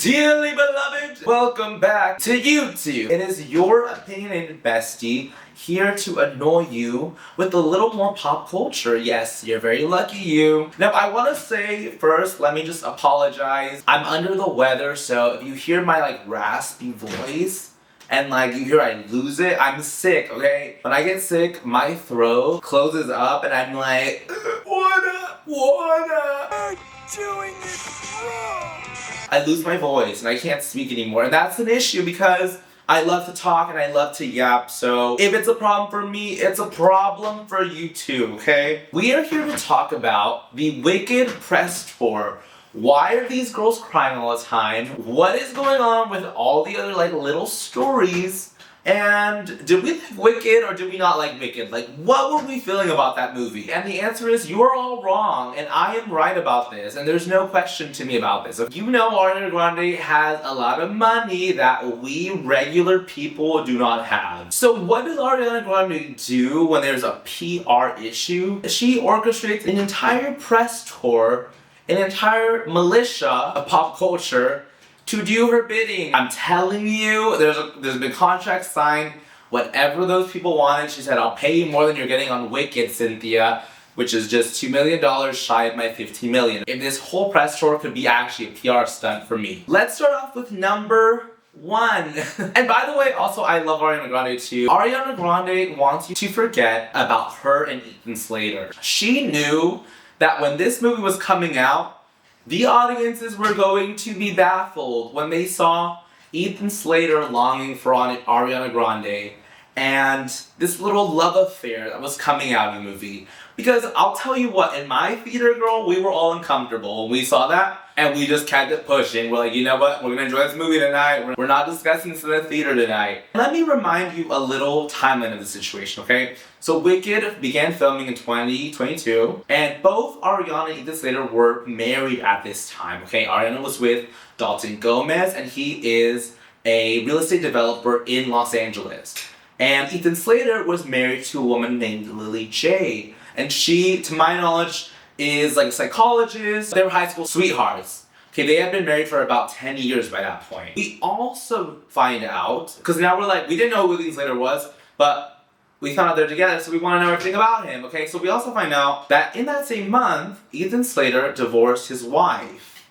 Dearly beloved, welcome back to YouTube. It is your opinionated bestie here to annoy you with a little more pop culture. Yes, you're very lucky you. Now I want to say first, let me just apologize. I'm under the weather, so if you hear my raspy voice and you hear I lose it, I'm sick, okay? When I get sick, my throat closes up and I'm like, what up? Doing it wrong. I lose my voice and I can't speak anymore, and that's an issue because I love to talk and I love to yap, so if it's a problem for me, it's a problem for you too, okay? We are here to talk about the Wicked press tour. Why are these girls crying all the time? What is going on with all the other little stories? And did we like Wicked or did we not like Wicked? What were we feeling about that movie? And the answer is, you are all wrong, and I am right about this, and there's no question to me about this. You know Ariana Grande has a lot of money that we regular people do not have. So what does Ariana Grande do when there's a PR issue? She orchestrates an entire press tour, an entire militia of pop culture, to do her bidding. I'm telling you, there's been contracts signed. Whatever those people wanted, she said, I'll pay you more than you're getting on Wicked, Cynthia, which is just $2 million shy of my $15 million. If this whole press tour could be actually a PR stunt for me. Let's start off with number one. And by the way, also I love Ariana Grande too. Ariana Grande wants you to forget about her and Ethan Slater. She knew that when this movie was coming out, the audiences were going to be baffled when they saw Ethan Slater longing for Ariana Grande and this little love affair that was coming out in the movie. Because I'll tell you what, in my theater, girl, we were all uncomfortable when we saw that, and we just kept it pushing. We're like, you know what, we're gonna enjoy this movie tonight. We're not discussing this in the theater tonight. Let me remind you a little timeline of the situation, okay? So Wicked began filming in 2022, and both Ariana and Ethan Slater were married at this time, okay? Ariana was with Dalton Gomez, and he is a real estate developer in Los Angeles. And Ethan Slater was married to a woman named Lily J. And she, to my knowledge, is a psychologist. They were high school sweethearts. Okay, they had been married for about 10 years by that point. We also find out, because now we're we didn't know who Ethan Slater was, but we found out they're together, so we want to know everything about him, okay? So we also find out that in that same month, Ethan Slater divorced his wife.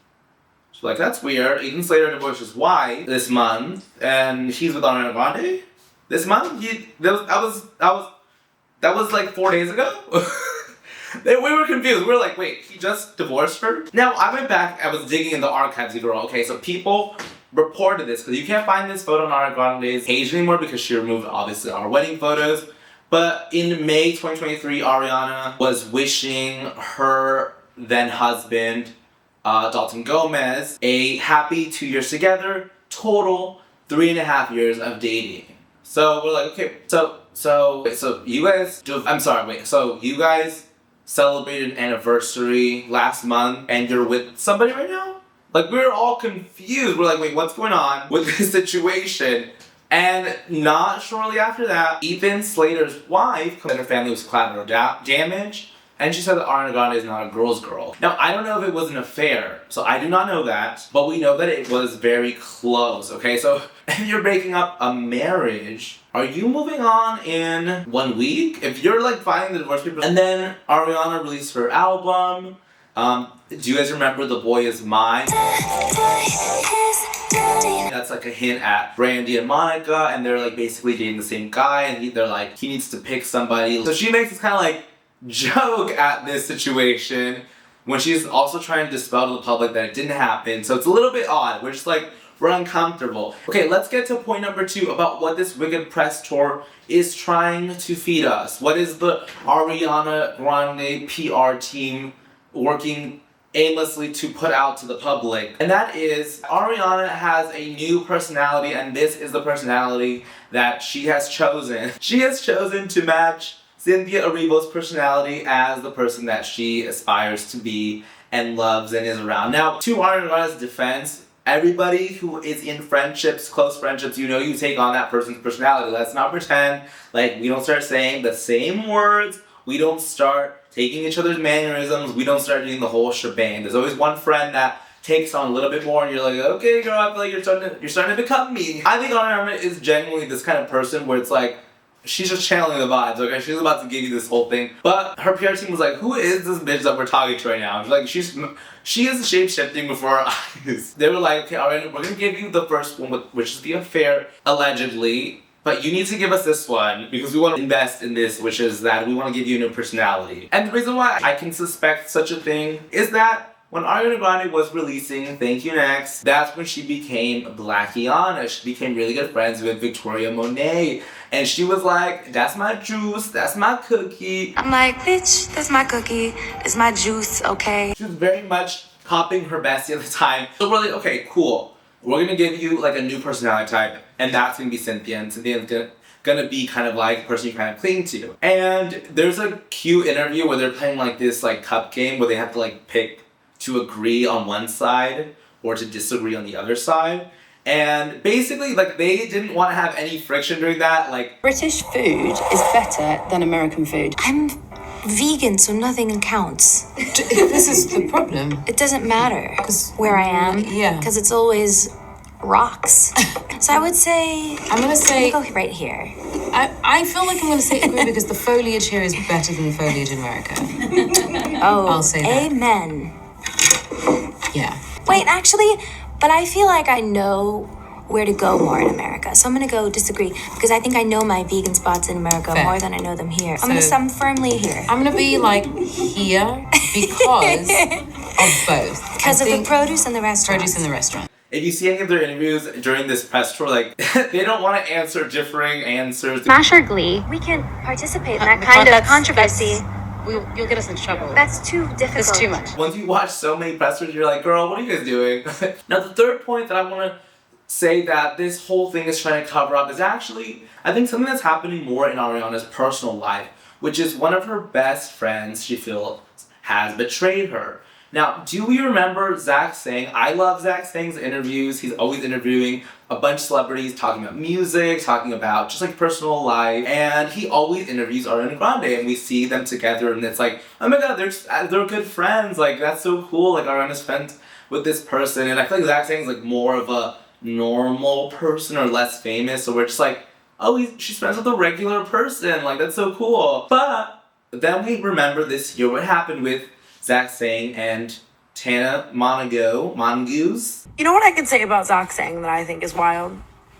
So that's weird. Ethan Slater divorced his wife this month, and he's with Ariana Grande this month. That was 4 days ago. We were confused. We were like, wait, he just divorced her? Now, I went back, I was digging in the archives, girl. Okay, so people reported this, because you can't find this photo on Ariana Grande's page anymore because she removed, obviously, our wedding photos. But in May 2023, Ariana was wishing her then husband, Dalton Gomez, a happy 2 years together, total 3.5 years of dating. So we're like, okay, so you guys celebrated an anniversary last month and you're with somebody right now? We were all confused. We're like, wait, what's going on with this situation? And not shortly after that, Ethan Slater's wife said her family was collateral damage, and she said that Ariana Grande is not a girl's girl. Now, I don't know if it was an affair, so I do not know that, but we know that it was very close, okay? So, if you're breaking up a marriage, are you moving on in 1 week? If you're filing the divorce papers, and then Ariana released her album, do you guys remember The Boy Is Mine? That's a hint at Brandy and Monica, and they're basically dating the same guy, and they're he needs to pick somebody. So she makes this kind of joke at this situation when she's also trying to dispel to the public that it didn't happen. So it's a little bit odd. We're just we're uncomfortable. Okay, let's get to point number 2 about what this Wicked press tour is trying to feed us. What is the Ariana Grande PR team working aimlessly to put out to the public? And that is, Ariana has a new personality, and this is the personality that she has chosen. She has chosen to match Cynthia Erivo's personality as the person that she aspires to be and loves and is around. Now, to Ariana Grande's defense, everybody who is in friendships, close friendships, you take on that person's personality. Let's not pretend we don't start saying the same words. We don't start taking each other's mannerisms. We don't start doing the whole shebang. There's always one friend that takes on a little bit more, and you're like, okay, girl, I feel like you're starting to become me. I think Ariana is genuinely this kind of person where it's like, she's just channeling the vibes, okay? She's about to give you this whole thing. But her PR team was like, who is this bitch that we're talking to right now? She's like, she is shape-shifting before our eyes. They were like, okay, Ariana, we're gonna give you the first one, which is the affair, allegedly. But you need to give us this one because we want to invest in this, which is that we want to give you a new personality. And the reason why I can suspect such a thing is that when Ariana Grande was releasing Thank You Next, that's when she became Blackiana. She became really good friends with Victoria Monet. And she was like, that's my juice, that's my cookie. I'm like, bitch, that's my cookie, it's my juice, okay? She was very much copying her bestie at the time. So we're like, okay, cool. We're gonna give you like a new personality type, and that's gonna be Cynthia. And Cynthia's gonna be kind of like the person you kind of cling to. And there's a cute interview where they're playing like this like cup game where they have to like pick to agree on one side or to disagree on the other side. And basically, like, they didn't want to have any friction during that. Like, British food is better than American food. I'm vegan, so nothing counts. This is the problem. It doesn't matter where I am. Yeah. Because it's always rocks. So I would say... I'm going to say... Go right here. I feel like I'm going to say agree because the foliage here is better than the foliage in America. Oh, I'll say that. Amen. Yeah. Wait, actually, but I feel like I know where to go more in America. So I'm gonna go disagree because I think I know my vegan spots in America Fair. more than I know them here. So, I'm firmly here. I'm gonna be like here because of both. Because of the produce and the restaurant. Produce in the restaurant. if you see any of their interviews during this press tour, like, they don't want to answer differing answers. Smash or Glee, we can participate in that kind of controversy. You'll get us in trouble. That's too difficult. It's too much. Once you watch so many press tours, you're like, girl, what are you guys doing? Now, the third point that I want to say that this whole thing is trying to cover up is actually, I think, something that's happening more in Ariana's personal life, which is one of her best friends, she feels, has betrayed her. Now, do we remember Zach Sang? I love Zach Sang's interviews. He's always interviewing a bunch of celebrities, talking about music, talking about just like personal life, and he always interviews Ariana Grande, and we see them together, and it's like, oh my god, they're good friends. Like, that's so cool. Like, Ariana's friends with this person, and I feel like Zach Sang's like more of a normal person or less famous, so we're just like, oh, she's friends with a regular person. Like, that's so cool. But then we remember this year what happened with Zach Sang and Tana Mongeau's. You know what I can say about Zach Sang that I think is wild?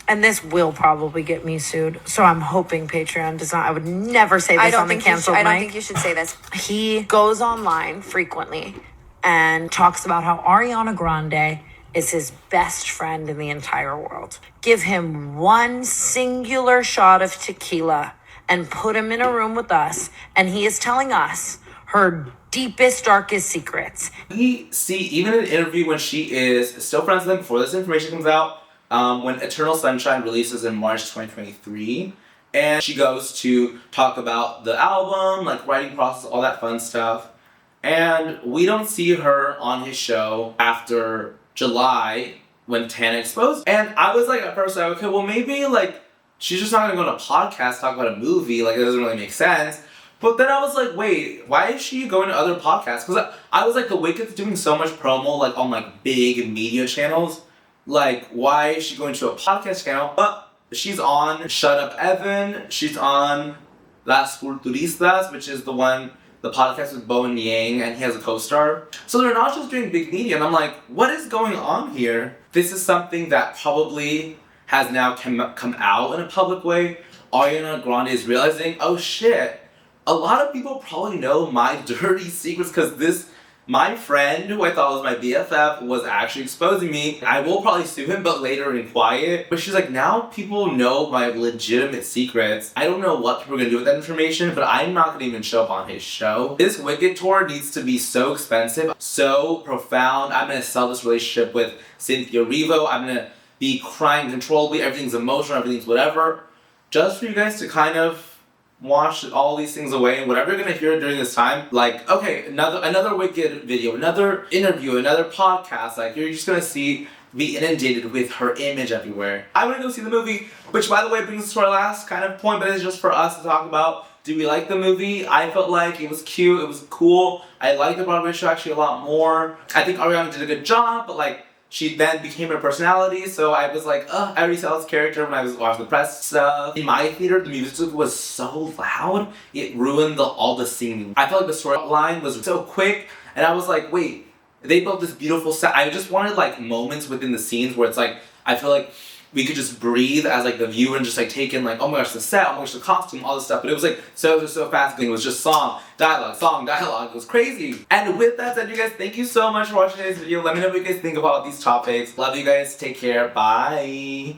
And this will probably get me sued. So I'm hoping Patreon does not. I would never say this on the canceled mic. I don't think you should say this. He goes online frequently and talks about how Ariana Grande is his best friend in the entire world. Give him one singular shot of tequila and put him in a room with us, and he is telling us her deepest, darkest secrets. We see, even in an interview when she is still friends with him before this information comes out, when Eternal Sunshine releases in March 2023, and she goes to talk about the album, like writing process, all that fun stuff, and we don't see her on his show after July when Tana exposed. And I was like, at first, like, okay, well, maybe, like, she's just not gonna go on a podcast, talk about a movie, like, it doesn't really make sense. But then I was like, wait, why is she going to other podcasts? Because I was like, The Wicked's doing so much promo, like, on, like, big media channels. Like, why is she going to a podcast channel? But she's on Shut Up Evan. She's on Las Culturistas, which is the podcast with Bowen Yang, and he has a co-star. So they're not just doing big media, and I'm like, what is going on here? This is something that probably has now come out in a public way. Ariana Grande is realizing, oh shit, a lot of people probably know my dirty secrets because my friend, who I thought was my BFF, was actually exposing me. I will probably sue him, but later in quiet. But she's like, now people know my legitimate secrets. I don't know what people are going to do with that information, but I'm not going to even show up on his show. This Wicked tour needs to be so expensive, so profound. I'm going to sell this relationship with Cynthia Erivo. I'm going to be crying uncontrollably. Everything's emotional, everything's whatever. Just for you guys to kind of wash all these things away, and whatever you're gonna hear during this time, like, okay, another Wicked video, another interview, another podcast, like, you're just gonna be inundated with her image everywhere. I wanna go see the movie, which, by the way, brings us to our last kind of point, but it's just for us to talk about. Do we like the movie? I felt like it was cute, it was cool. I liked the Broadway show actually a lot more. I think Ariana did a good job, but like, she then became her personality, so I was like, I already saw this character when I was watching the press stuff. In my theater, the music was so loud, it ruined all the singing. I felt like the storyline was so quick, and I was like, wait, they built this beautiful set. I just wanted like moments within the scenes where it's like, I feel like we could just breathe as like the viewer and just like take in like, oh my gosh, the set, oh my gosh, the costume, all this stuff. But it was like so fast. It was just song, dialogue. It was crazy. And with that said, you guys, thank you so much for watching today's video. Let me know what you guys think about these topics. Love you guys. Take care. Bye.